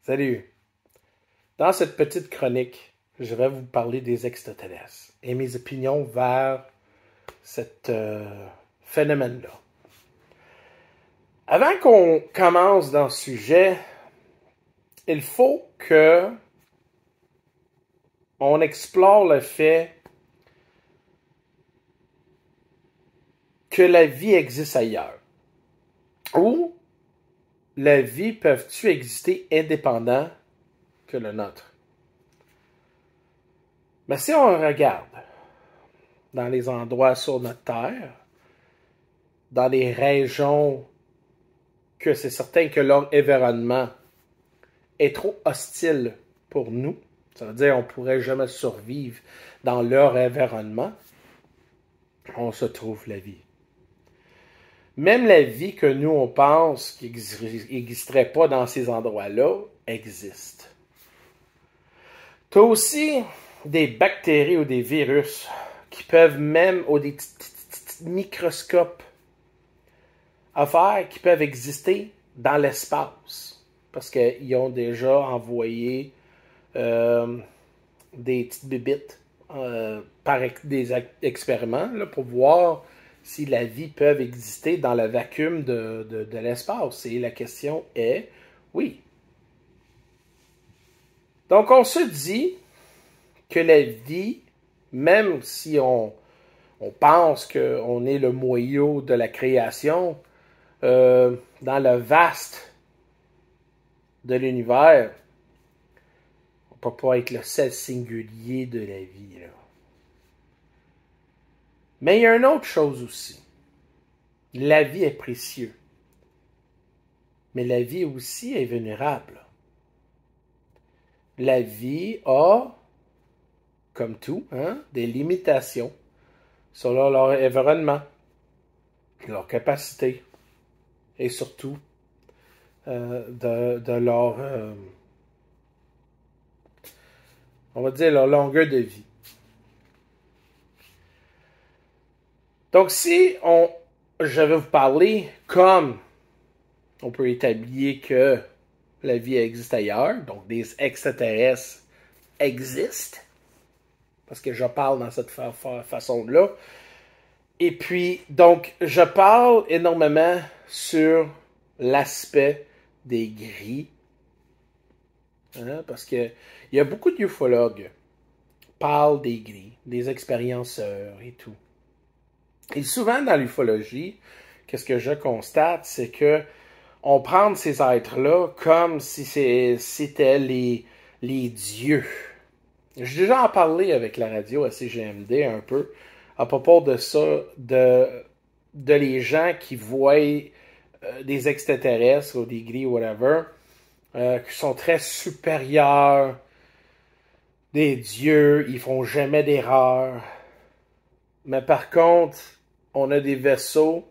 Salut! Dans cette petite chronique, je vais vous parler des extraterrestres et mes opinions vers cet phénomène-là. Avant qu'on commence dans ce sujet, il faut que on explore le fait que la vie existe ailleurs. Ou la vie peut-tu exister indépendant que le nôtre? Mais si on regarde dans les endroits sur notre Terre, dans les régions que c'est certain que leur environnement est trop hostile pour nous, ça veut dire qu'on ne pourrait jamais survivre dans leur environnement, on se trouve la vie. Même la vie que nous, on pense qui n'existerait pas dans ces endroits-là, existe. Tu as aussi des bactéries ou des virus qui peuvent même, ou des petits microscopes à faire, qui peuvent exister dans l'espace. Parce qu'ils ont déjà envoyé des petites bébites par des expériments là, pour voir si la vie peut exister dans le vacuum de l'espace. Et la question est oui. Donc on se dit que la vie, même si on pense qu'on est le moyeu de la création, dans le vaste de l'univers, on ne peut pas être le seul singulier de la vie. Là. Mais il y a une autre chose aussi. La vie est précieuse. Mais la vie aussi est vulnérable. La vie a, comme tout, des limitations selon leur environnement, leur capacité et surtout de leur, on va dire, leur longueur de vie. Donc, si je vais vous parler comme on peut établir que la vie existe ailleurs, donc des extraterrestres existent, parce que je parle dans cette façon-là. Et puis, donc, je parle énormément sur l'aspect des gris, parce que il y a beaucoup d'ufologues qui parlent des gris, des expérienceurs et tout. Et souvent dans l'ufologie, qu'est-ce que je constate, c'est que on prend ces êtres-là comme si c'était les dieux. J'ai déjà en parlé avec la radio à CGMD un peu à propos de ça, de les gens qui voient des extraterrestres ou des gris, whatever, qui sont très supérieurs des dieux, ils font jamais d'erreur. Mais par contre, on a des vaisseaux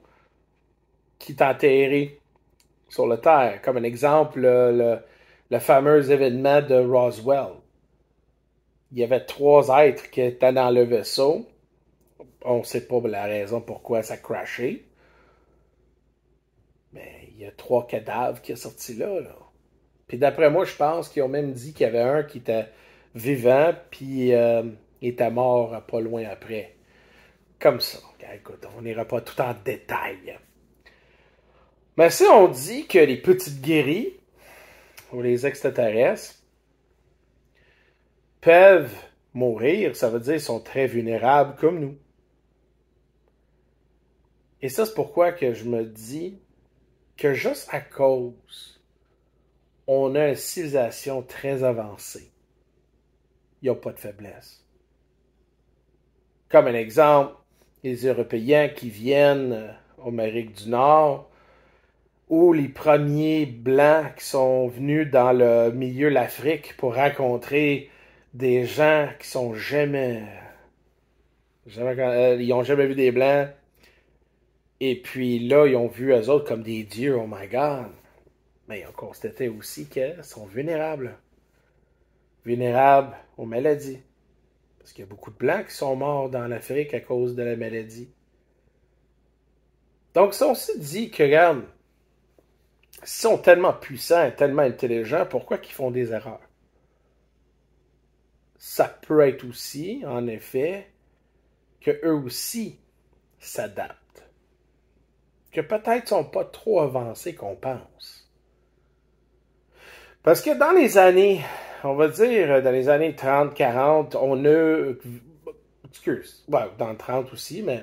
qui t'enterrent sur la Terre. Comme un exemple, le fameux événement de Roswell. Il y avait 3 êtres qui étaient dans le vaisseau. On ne sait pas la raison pourquoi ça a crashé. Mais il y a 3 cadavres qui sont sortis là. Puis d'après moi, je pense qu'ils ont même dit qu'il y avait un qui était vivant, puis il était mort pas loin après. Comme ça. Écoute, on n'ira pas tout en détail. Mais si on dit que les petites guéries, ou les extraterrestres, peuvent mourir, ça veut dire qu'ils sont très vulnérables comme nous. Et ça, c'est pourquoi que je me dis que juste à cause on a une civilisation très avancée, il n'y a pas de faiblesse. Comme un exemple, les Européens qui viennent en Amérique du Nord, ou les premiers Blancs qui sont venus dans le milieu de l'Afrique pour rencontrer des gens qui sont jamais ils n'ont jamais vu des Blancs. Et puis là, ils ont vu eux autres comme des dieux, oh my God. Mais ils ont constaté aussi qu'ils sont vulnérables. Vulnérables aux maladies. Parce qu'il y a beaucoup de Blancs qui sont morts dans l'Afrique à cause de la maladie. Donc, ça, on s'est dit que, regarde, S'ils sont tellement puissants et tellement intelligents, pourquoi qu'ils font des erreurs? Ça peut être aussi, en effet, qu'eux aussi s'adaptent. Que peut-être sont pas trop avancés qu'on pense. Parce que dans les années, on va dire, dans les années 30, 40, on a... Excuse, ouais, dans 30 aussi, mais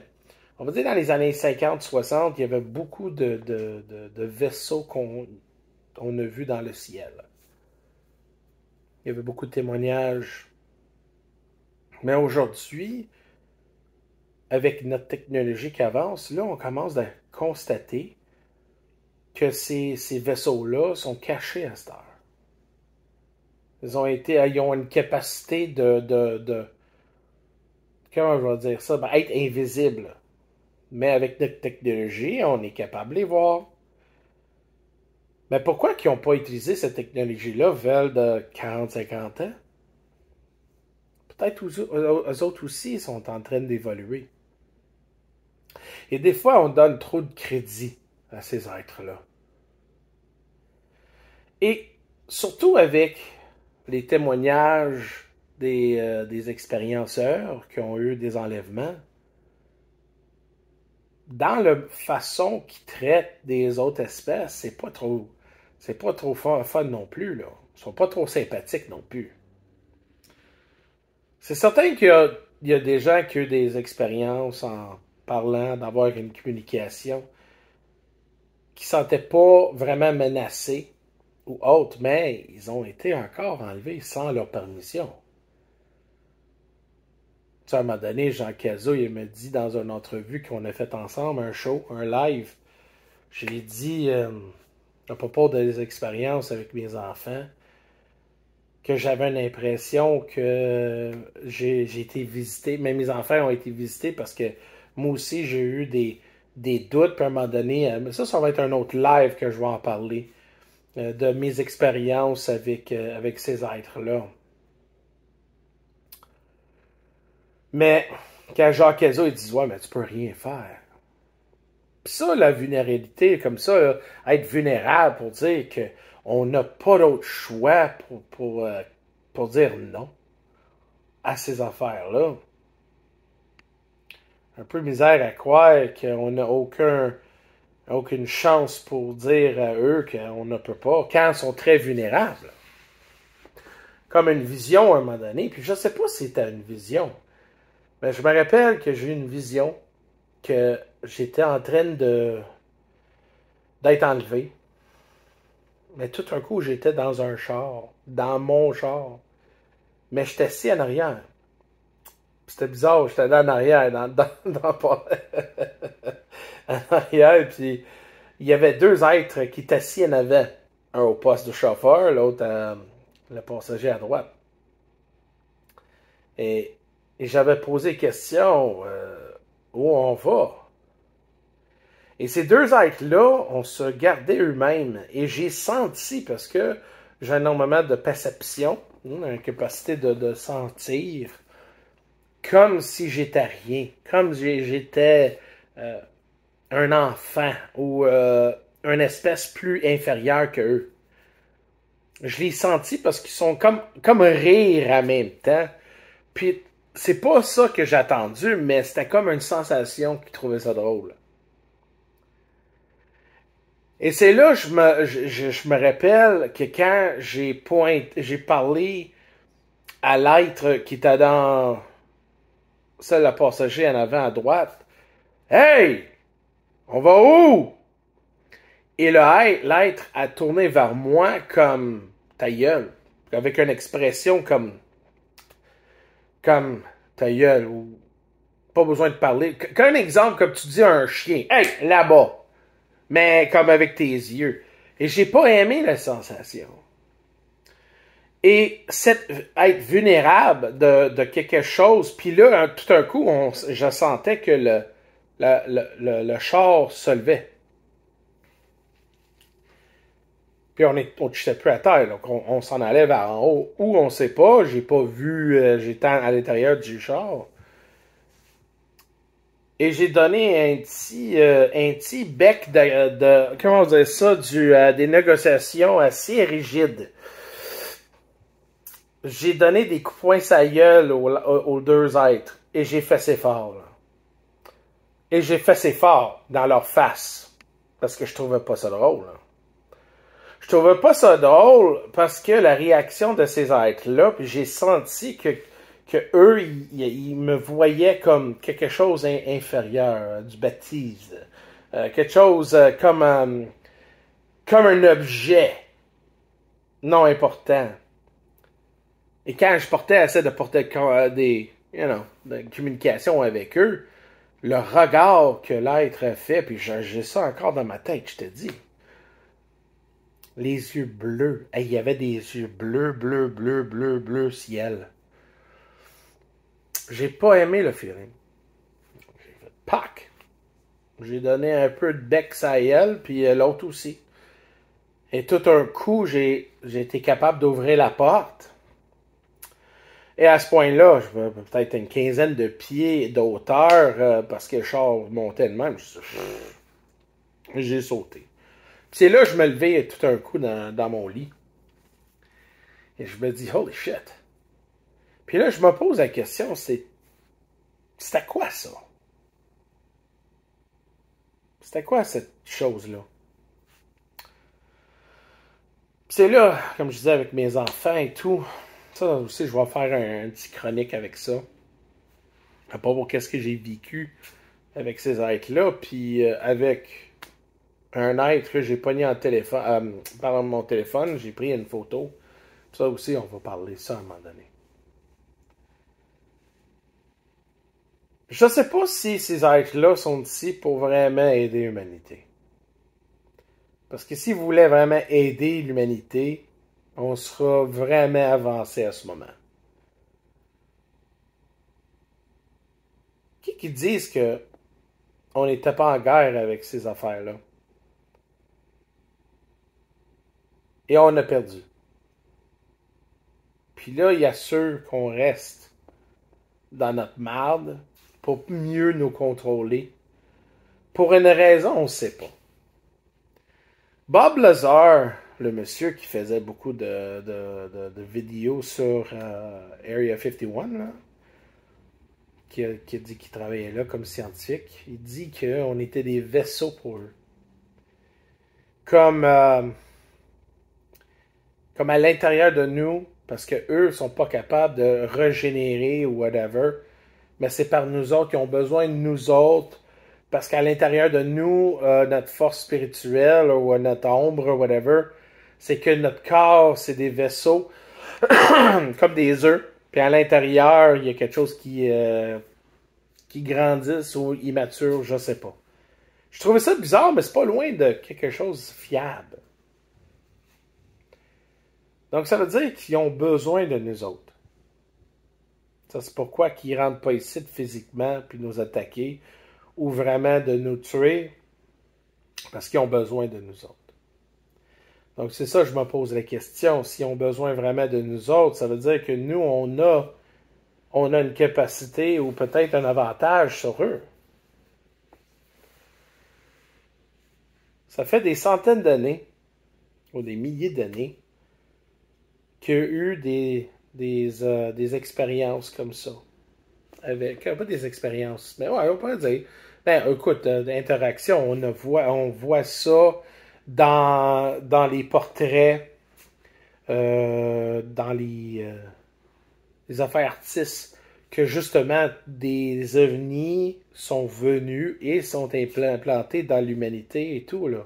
on va dire dans les années 50, 60, il y avait beaucoup de vaisseaux qu'on a vus dans le ciel. Il y avait beaucoup de témoignages. Mais aujourd'hui, avec notre technologie qui avance, là, on commence à constater que ces vaisseaux-là sont cachés à cette heure. Ils ont une capacité comment je vais dire ça, ben, être invisibles. Mais avec notre technologie, on est capable de les voir. Mais pourquoi ils n'ont pas utilisé cette technologie-là vers de 40-50 ans? Peut-être eux autres aussi sont en train d'évoluer. Et des fois, on donne trop de crédit à ces êtres-là. Et surtout avec les témoignages des expérienceurs qui ont eu des enlèvements, dans la façon qu'ils traitent des autres espèces, c'est pas trop fun non plus, là. Ils sont pas trop sympathiques non plus. C'est certain qu'il y a des gens qui ont eu des expériences en parlant d'avoir une communication qui ne sentaient pas vraiment menacés ou autres, mais ils ont été encore enlevés sans leur permission. Tu sais, à un moment donné, Jean Cazot, il me dit dans une entrevue qu'on a fait ensemble, un show, un live, j'ai dit à propos des expériences avec mes enfants, que j'avais l'impression que j'ai été visité, mais mes enfants ont été visités parce que moi aussi j'ai eu des doutes, puis à un moment donné, mais ça va être un autre live que je vais en parler, de mes expériences avec ces êtres-là. Mais quand Jacques Cazot, il dit, ouais, mais tu peux rien faire. Puis ça, la vulnérabilité, comme ça, là, être vulnérable pour dire qu'on n'a pas d'autre choix pour dire non à ces affaires-là. Un peu misère à croire qu'on n'a aucune chance pour dire à eux qu'on ne peut pas, quand ils sont très vulnérables. Comme une vision à un moment donné, puis je ne sais pas si c'était une vision, mais je me rappelle que j'ai eu une vision que j'étais en train d'être enlevé. Mais tout un coup, j'étais dans un char, dans mon char. Mais j'étais assis en arrière. C'était bizarre, j'étais là en arrière, en arrière, puis il y avait deux êtres qui étaient assis en avant. Un au poste de chauffeur, l'autre le passager à droite. Et, et j'avais posé question, où on va? Et ces deux êtres-là, on se gardait eux-mêmes. Et j'ai senti, parce que j'ai énormément de perception, une capacité de sentir, comme si j'étais rien, comme si j'étais un enfant ou une espèce plus inférieure que eux. Je l'ai senti parce qu'ils sont comme rire en même temps. Puis c'est pas ça que j'ai attendu, mais c'était comme une sensation qui trouvait ça drôle. Et c'est là que je me rappelle que quand j'ai parlé à l'être qui était dans celle la passager en avant à droite, hey, on va où? Et l'être a tourné vers moi comme ta gueule, avec une expression comme ta gueule, ou pas besoin de parler. Qu'un exemple, comme tu dis à un chien, hey, là-bas, mais comme avec tes yeux. Et j'ai pas aimé la sensation. Et être vulnérable de quelque chose, puis là, tout un coup, je sentais que le char se levait. Puis on ne touchait plus à terre, donc on s'en allait vers en haut. Où, on ne sait pas, j'ai pas vu, j'étais à l'intérieur du char. Et j'ai donné un petit bec comment on dit ça, des négociations assez rigides. J'ai donné des coups de poing sa gueule aux deux êtres. Et j'ai fessé fort. Là. Et j'ai fessé fort dans leur face. Parce que je trouvais pas ça drôle. Là. Je trouvais pas ça drôle parce que la réaction de ces êtres-là, puis j'ai senti que eux, ils me voyaient comme quelque chose inférieur, du baptise. Quelque chose comme un objet non important. Et quand je essaie de porter de communication avec eux, le regard que l'être fait, puis j'ai ça encore dans ma tête, je te dis. Les yeux bleus. Hey, il y avait des yeux bleus, bleus, bleus, bleus, bleus, ciel. J'ai pas aimé le feeling. J'ai fait pack. J'ai donné un peu de bec à elle, puis l'autre aussi. Et tout un coup, j'ai été capable d'ouvrir la porte. Et à ce point-là, je vais peut-être une quinzaine de pieds d'auteur, parce que le char montait de même. J'ai sauté. Puis c'est là que je me levais tout un coup dans mon lit. Et je me dis, holy shit. Puis là, je me pose la question, c'était quoi ça? C'était quoi cette chose-là? Puis c'est là, comme je disais avec mes enfants et tout, ça aussi, je vais faire un petit chronique avec ça. À part pour qu'est-ce que j'ai vécu avec ces êtres-là, puis avec un être que j'ai pogné en téléphone, par mon téléphone, j'ai pris une photo. Ça aussi, on va parler de ça à un moment donné. Je ne sais pas si ces êtres-là sont ici pour vraiment aider l'humanité. Parce que s'ils voulaient vraiment aider l'humanité, on sera vraiment avancé à ce moment. Qui disent que on n'était pas en guerre avec ces affaires-là? Et on a perdu. Puis là, il y a ceux qu'on reste dans notre marde pour mieux nous contrôler. Pour une raison, on ne sait pas. Bob Lazar, le monsieur qui faisait beaucoup de vidéos sur Area 51, là, qui a dit qu'il travaillait là comme scientifique, il dit qu'on était des vaisseaux pour eux. Comme à l'intérieur de nous, parce qu'eux ne sont pas capables de régénérer ou whatever, mais c'est par nous autres qui ont besoin de nous autres, parce qu'à l'intérieur de nous, notre force spirituelle ou notre ombre, whatever, c'est que notre corps, c'est des vaisseaux comme des œufs, puis à l'intérieur, il y a quelque chose qui grandisse ou immature, je sais pas. Je trouvais ça bizarre, mais c'est pas loin de quelque chose de fiable. Donc ça veut dire qu'ils ont besoin de nous autres. Ça, c'est pourquoi qu'ils ne rentrent pas ici physiquement puis nous attaquer ou vraiment de nous tuer, parce qu'ils ont besoin de nous autres. Donc c'est ça, je me pose la question. S'ils ont besoin vraiment de nous autres, ça veut dire que nous, on a une capacité ou peut-être un avantage sur eux. Ça fait des centaines d'années, ou des milliers d'années, qu'il y a eu des expériences comme ça. Pas des expériences, mais ouais, on pourrait dire. Ben, écoute, d'interaction, on voit ça dans les portraits, dans les affaires artistes, que justement des ovnis sont venus et sont implantés dans l'humanité et tout, là.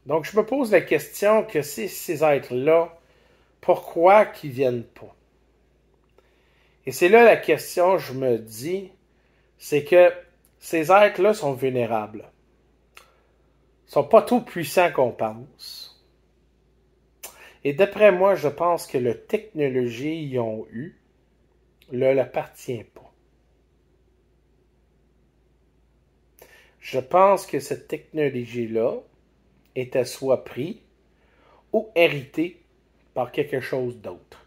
Donc, je me pose la question que ces êtres-là, pourquoi qu'ils viennent pas? Et c'est là la question, je me dis, c'est que ces êtres-là sont vulnérables. Ils sont pas tout puissants qu'on pense. Et d'après moi, je pense que la technologie qu'ils ont eue ne leur appartient pas. Je pense que cette technologie-là était soit prise ou héritée par quelque chose d'autre.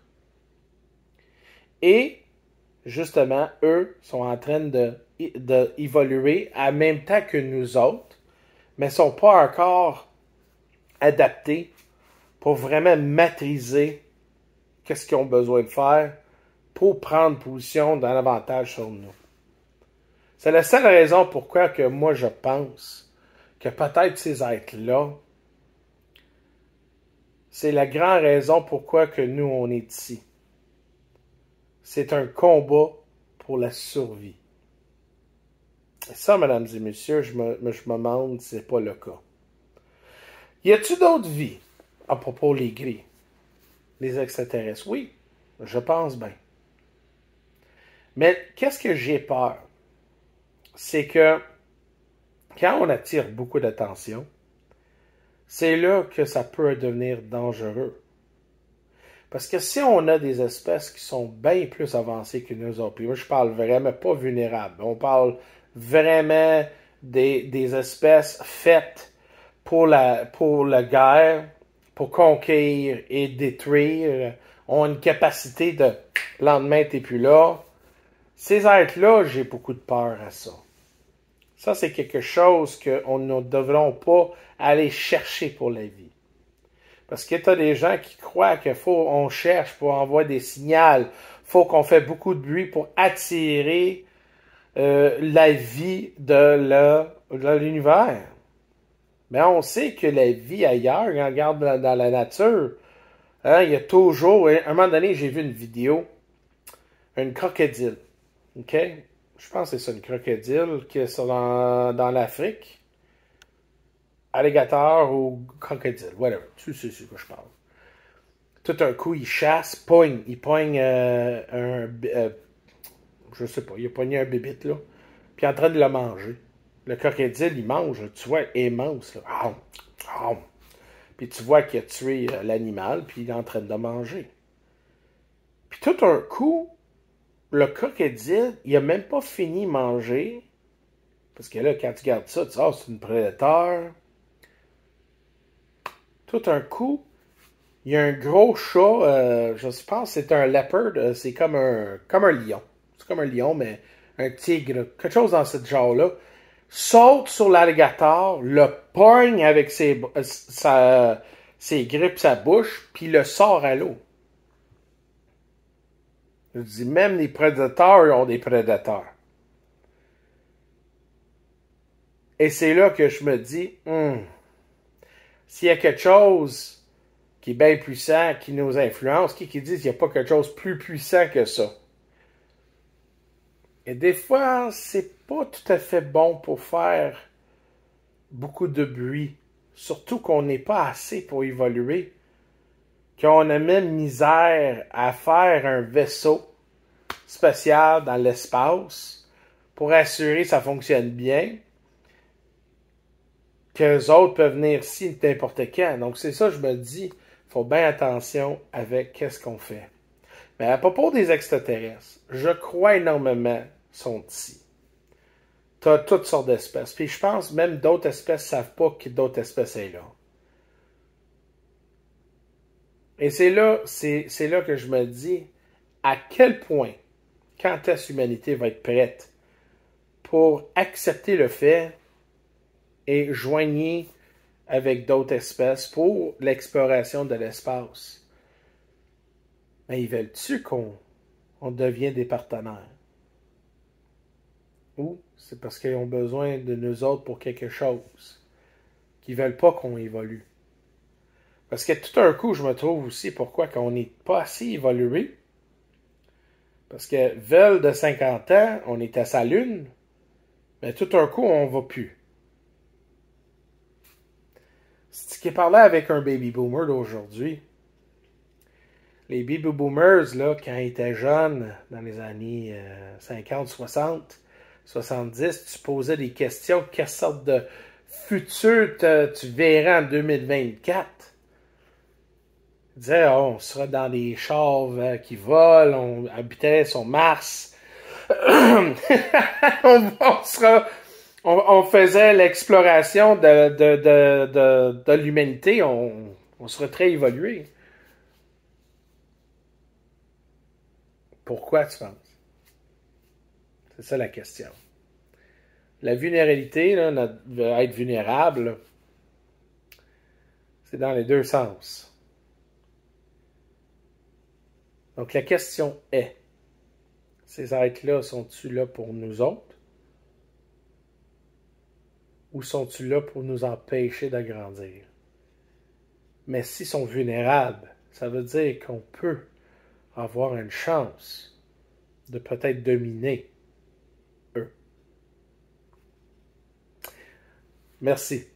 Et, justement, eux sont en train de d'évoluer en même temps que nous autres, mais ne sont pas encore adaptés pour vraiment maîtriser qu'est-ce qu'ils ont besoin de faire pour prendre position dans l'avantage sur nous. C'est la seule raison pourquoi que moi je pense que peut-être ces êtres-là, c'est la grande raison pourquoi que nous on est ici. C'est un combat pour la survie. Et ça, mesdames et messieurs, je me demande si c'est pas le cas. Y a-t-il d'autres vies à propos des gris, les extraterrestres? Oui, je pense bien. Mais qu'est-ce que j'ai peur? C'est que quand on attire beaucoup d'attention, c'est là que ça peut devenir dangereux. Parce que si on a des espèces qui sont bien plus avancées que nous autres, puis moi je parle vraiment pas vulnérables, on parle vraiment des espèces faites pour la guerre, pour conquérir et détruire, ont une capacité de le lendemain t'es plus là. Ces êtres-là, j'ai beaucoup de peur à ça. Ça, c'est quelque chose qu'on ne devrons pas aller chercher pour la vie. Parce que tu as des gens qui croient qu'il faut on cherche pour envoyer des signaux, faut qu'on fait beaucoup de bruit pour attirer la vie de l'univers. Mais on sait que la vie ailleurs, on regarde dans la nature, hein, il y a toujours, à un moment donné, j'ai vu une vidéo, une crocodile, ok? Je pense que c'est ça, une crocodile qui est dans l'Afrique. Alligator ou crocodile, whatever. Tu sais ce que je parle. Tout un coup, il chasse, pogne. Il pogne je sais pas, il a pogné un bébite, là. Puis il est en train de le manger. Le crocodile, il mange, tu vois, immense, là. Puis tu vois qu'il a tué l'animal, puis il est en train de le manger. Puis tout un coup, le crocodile, il a même pas fini de manger. Parce que là, quand tu regardes ça, tu dis, oh, c'est une prédateur. Tout un coup, il y a un gros chat, je pense que c'est un leopard, c'est comme un lion. C'est comme un lion, mais un tigre, quelque chose dans ce genre-là. Saute sur l'alligator, le pogne avec ses grippes, sa bouche, puis le sort à l'eau. Je dis, même les prédateurs ont des prédateurs. Et c'est là que je me dis, s'il y a quelque chose qui est bien puissant, qui nous influence, qui dit qu'il n'y a pas quelque chose de plus puissant que ça. Et des fois, c'est pas tout à fait bon pour faire beaucoup de bruit. Surtout qu'on n'est pas assez pour évoluer. Qu'on a même misère à faire un vaisseau spatial dans l'espace pour assurer que ça fonctionne bien. Qu'eux autres peuvent venir ici n'importe quand. Donc c'est ça, je me dis, il faut bien attention avec qu'est-ce qu'on fait. Mais à propos des extraterrestres, je crois énormément sont ici. Tu as toutes sortes d'espèces. Puis je pense même d'autres espèces ne savent pas que d'autres espèces sont là. Et c'est là que je me dis à quel point, quand est-ce que l'humanité va être prête pour accepter le fait et joigner avec d'autres espèces pour l'exploration de l'espace. Mais ils veulent-tu qu'on devienne des partenaires? Ou c'est parce qu'ils ont besoin de nous autres pour quelque chose, qu'ils veulent pas qu'on évolue? Parce que tout un coup, je me trouve aussi pourquoi qu'on n'est pas assez évolué. Parce que veulent de 50 ans, on est à sa lune, mais tout un coup, on va plus. Si tu parlais avec un baby boomer d'aujourd'hui, les baby boomers, là, quand ils étaient jeunes, dans les années 50, 60, 70, tu posais des questions, quelle sorte de futur tu verras en 2024? Ils disaient, oh, on sera dans des chars qui volent, on habiterait sur Mars. on faisait l'exploration de l'humanité, on serait très évolué. Pourquoi tu penses? C'est ça la question. La vulnérabilité, là, être vulnérable, c'est dans les deux sens. Donc la question est, ces êtres-là, sont-ils là pour nous autres? Ou sont-ils là pour nous empêcher d'agrandir? Mais s'ils sont vulnérables, ça veut dire qu'on peut avoir une chance de peut-être dominer eux. Merci.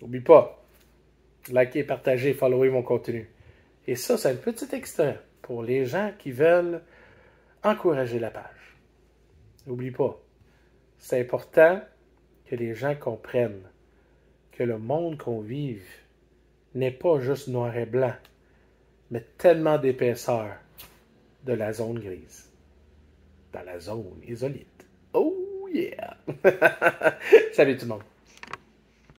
N'oublie pas, likez, partagez, followez mon contenu. Et ça, c'est un petit extrait pour les gens qui veulent encourager la page. N'oublie pas, c'est important que les gens comprennent que le monde qu'on vive n'est pas juste noir et blanc, mais tellement d'épaisseur de la zone grise. Dans la zone isolite. Oh yeah! Salut tout le monde!